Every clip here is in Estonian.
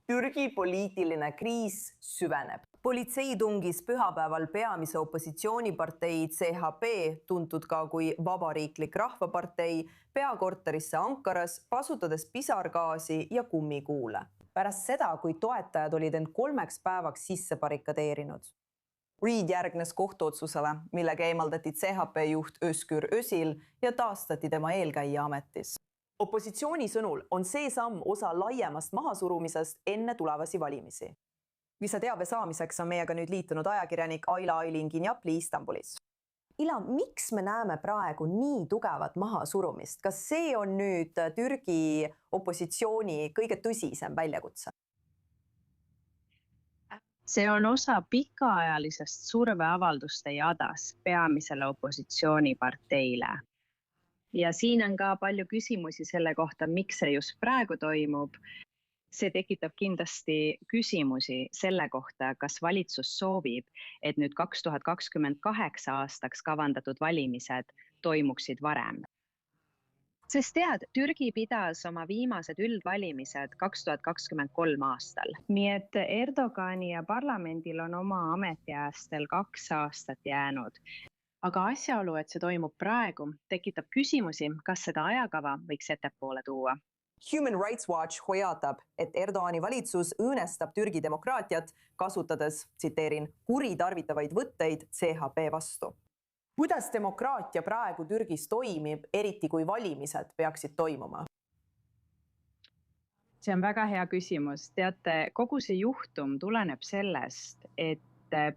Türgi poliitiline kriis süveneb. Politsei tungis pühapäeval peamise opositsioonipartei CHP, tuntud ka kui Vabariiklik Rahvapartei, peakorterisse Ankaras, kasutades pisargaasi ja kummikuule. Pärast seda, kui toetajad olid end 3 päevaks sisse barrikadeerinud. Reid järgnes kohtuotsusele, millega eemaldati CHP juht Özgür Özil ja taastati tema eelkäija ametis. Opositsiooni sõnul on see samm osa laiemast mahasurumisest enne tulevasi valimisi. Lisateabe saamiseks on meiega nüüd liitunud ajakirjanik Ayla Aylinginjapli Istanbulis. Ila, miks me näeme praegu nii tugevat mahasurumist? Kas see on nüüd Türgi opositsiooni kõige tõsisem väljakutse? See on osa pikaajalisest surveavalduste jadas peamisele opositsiooniparteile. Ja siin on ka palju küsimusi selle kohta, miks see just praegu toimub. See tekitab kindlasti küsimusi selle kohta, kas valitsus soovib, et nüüd 2028 aastaks kavandatud valimised toimuksid varem. Sest tead, Türgi pidas oma viimased üldvalimised 2023 aastal. Nii et Erdogani ja parlamendil on oma ametiajastel 2 aastat jäänud. Aga asjaolu, et see toimub praegu, tekitab küsimusi, kas seda ajakava võiks ettepoole tuua. Human Rights Watch hoiatab, et Erdogani valitsus õõnestab Türgi demokraatiat, kasutades, tsiteerin, kuritarvitavaid võtteid CHP vastu. Kuidas demokraatia praegu Türgis toimib, eriti kui valimised peaksid toimuma? See on väga hea küsimus. Teate, kogu see juhtum tuleneb sellest, et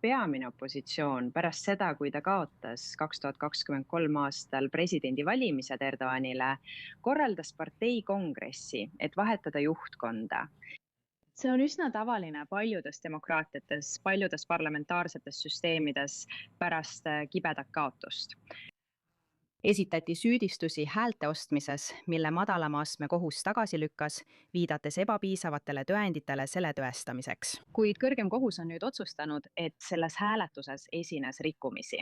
peamine opositsioon pärast seda, kui ta kaotas 2023 aastal presidendivalimised Erdoganile, korraldas partei kongressi, et vahetada juhtkonda. See on üsna tavaline paljudes demokraatiates, paljudes parlamentaarsetes süsteemides pärast kibedat kaotust. Esitati süüdistusi häälte ostmises, mille madalama astme kohus tagasi lükkas, viidates ebapiisavatele tõenditele selle tõestamiseks. Kuid kõrgem kohus on nüüd otsustanud, et selles hääletuses esines rikkumisi.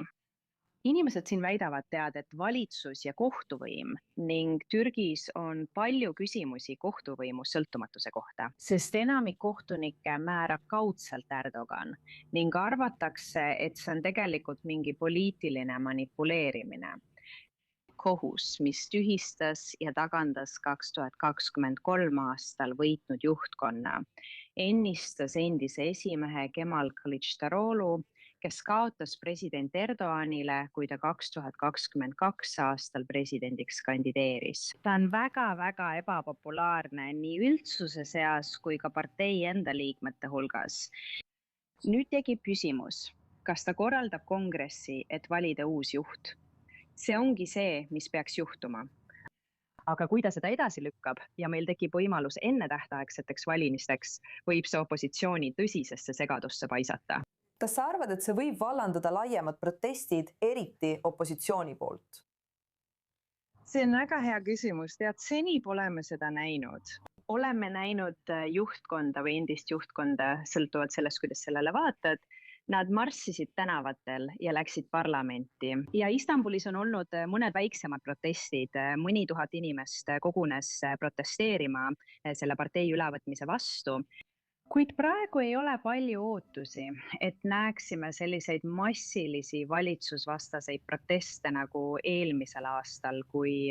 Inimesed siin väidavad teada, et valitsus ja kohtuvõim ning Türgis on palju küsimusi kohtuvõimu sõltumatuse kohta, sest enamik kohtunikke määrab kaudselt Erdogan ning arvatakse, et see on tegelikult mingi poliitiline manipuleerimine. Kohus, mis tühistas ja tagandas 2023 aastal võitnud juhtkonna, ennistas endise esimehe Kemal Kılıçdaroğlu, kes kaotas president Erdoganile, kui ta 2022 aastal presidendiks kandideeris. Ta on väga-väga ebapopulaarne nii üldsuse seas kui ka partei enda liikmete hulgas. Nüüd tekib küsimus, kas ta korraldab kongressi, et valida uus juht? See ongi see, mis peaks juhtuma. Aga kui ta seda edasi lükkab ja meil tekib võimalus enne tähtaegseteks valimisteks, võib see opositsiooni tõsisesse segadusse paisata. Kas sa arvad, et see võib vallandada laiemad protestid, eriti opositsiooni poolt? See on väga hea küsimus. Tead, seni pole me seda näinud. Oleme näinud juhtkonda või endist juhtkonda, sõltuvalt sellest, kuidas sellele vaatad. Nad marssisid tänavatel ja läksid parlamenti. Ja Istanbulis on olnud mõned väiksemad protestid. Mõni tuhat inimest kogunes protesteerima selle partei ülevõtmise vastu. Kuid praegu ei ole palju ootusi, et näeksime selliseid massilisi valitsusvastaseid proteste nagu eelmisel aastal, kui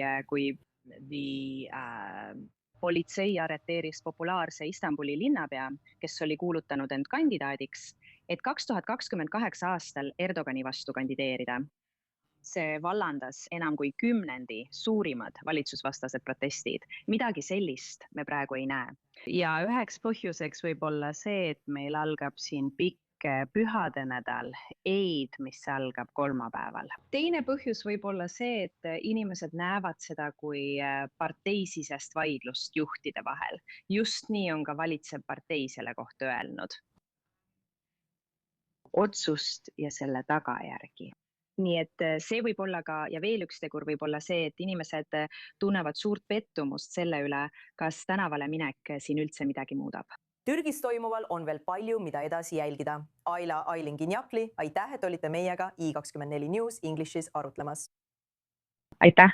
politsei arreteeris populaarse Istanbuli linnapea, kes oli kuulutanud end kandidaadiks, et 2028 aastal Erdogani vastu kandideerida. See vallandas enam kui 10 suurimad valitsusvastased protestid. Midagi sellist me praegu ei näe. Ja üheks põhjuseks võib olla see, et meil algab siin pikk pühade nädal, Eid, mis algab kolmapäeval. Teine põhjus võib olla see, et inimesed näevad seda kui parteisisest vaidlust juhtide vahel. Just nii on ka valitsev partei selle kohta öelnud. Otsust ja selle tagajärgi. Nii et see võib olla ka, ja veel üks tegur võib olla see, et inimesed tunnevad suurt pettumust selle üle, kas tänavale minek siin üldse midagi muudab. Türgis toimuval on veel palju, mida edasi jälgida. Ayla Aylinginjapli, aitäh, et olite meiega i24 News Englishis arutlemas. Aitäh!